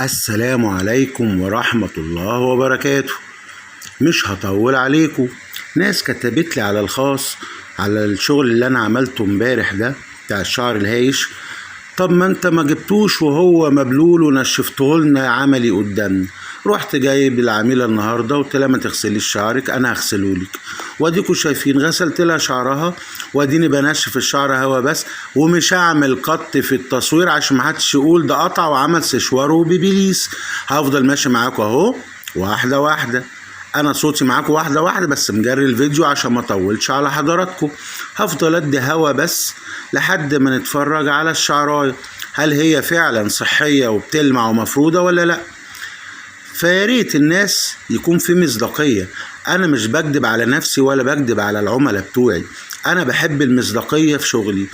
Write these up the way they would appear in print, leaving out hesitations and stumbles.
السلام عليكم ورحمة الله وبركاته. مش هطول عليكم. ناس كتبت لي على الخاص على الشغل اللي انا عملته امبارح ده بتاع الشعر الهايش. طب ما انت ما جبتوش وهو مبلول ونشفته لنا عملي قدامنا. رحت جايب العميله النهارده وقلت لها ما تغسليش شعرك، انا هغسله لك. واديكوا شايفين غسلت لها شعرها واديني بنشف الشعر هوا بس، ومش هعمل قط في التصوير عشان ما حدش يقول ده قطع وعمل سشوار وبيبيليس. هفضل ماشي معاكم اهو واحده واحده. انا صوتي معاكم واحده واحده بس مجري الفيديو عشان ما اطولش على حضراتكم. هفضل ادي هوا بس لحد ما نتفرج على الشعرايه هل هي فعلا صحيه وبتلمع ومفروده ولا لا. فياريت الناس يكون في مصداقيه. انا مش بكدب على نفسي ولا بكدب على العملاء بتوعي، انا بحب المصداقيه في شغلي.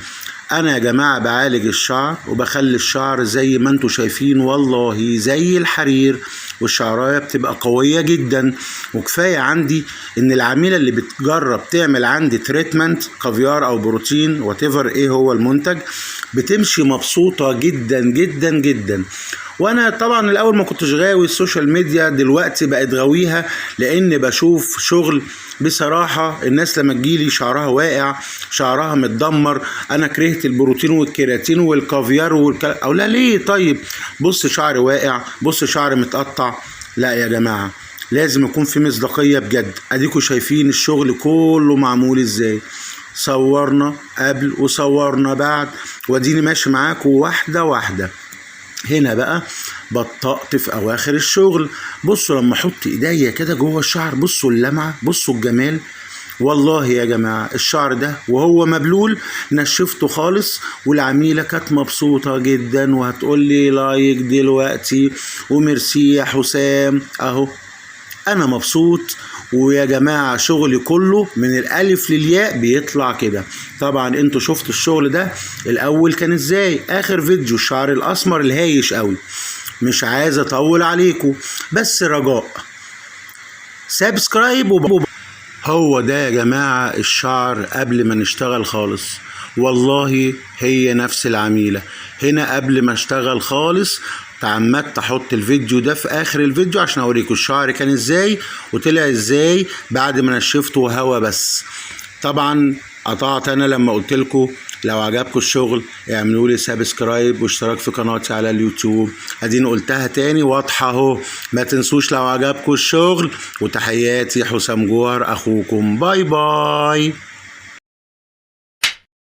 انا يا جماعه بعالج الشعر وبخلي الشعر زي ما انتوا شايفين والله زي الحرير، والشعرايه بتبقى قويه جدا. وكفايه عندي ان العميله اللي بتجرب تعمل عندي تريتمنت كافيار او بروتين واتيفر ايه هو المنتج بتمشي مبسوطه جدا جدا جدا. وانا طبعا الاول ما كنتش غاوي السوشيال ميديا، دلوقتي بقت غاويها لان بشوف شغل بصراحة. الناس لما تجيلي شعرها واقع شعرها متدمر، انا كرهت البروتين والكيراتين والكافيار او لا ليه؟ طيب بص شعري واقع، بص شعري متقطع. لا يا جماعة لازم يكون في مصداقية بجد. اديكوا شايفين الشغل كله معمول ازاي، صورنا قبل وصورنا بعد، واديني ماشي معاكم واحدة واحدة. هنا بقى بطأت في اواخر الشغل. بصوا لما احط ايديا كده جوه الشعر، بصوا اللمعه، بصوا الجمال. والله يا جماعه الشعر ده وهو مبلول نشفته خالص، والعميله كانت مبسوطه جدا وهتقول لي لايك دلوقتي وميرسي يا حسام. اهو انا مبسوط. ويا جماعة شغلي كله من الالف للياء بيطلع كده. طبعا انتوا شفتوا الشغل ده الاول كان ازاي، اخر فيديو الشعر الاسمر الهايش قوي. مش عايز اطول عليكم بس رجاء سبسكرايب هو ده يا جماعة الشعر قبل ما نشتغل خالص. والله هي نفس العميلة. هنا قبل ما اشتغل خالص تعمدت احط الفيديو ده في اخر الفيديو عشان اوريكم الشعر كان ازاي وطلع ازاي بعد ما نشفته هوا بس. طبعا قطعت انا لما قلت لكم لو عجبكم الشغل اعملوا لي سبسكرايب واشتراك في قناتي على اليوتيوب. اديني قلتها تاني واضحه اهو. ما تنسوش لو عجبكم الشغل. وتحياتي حسام جوهر اخوكم. باي باي.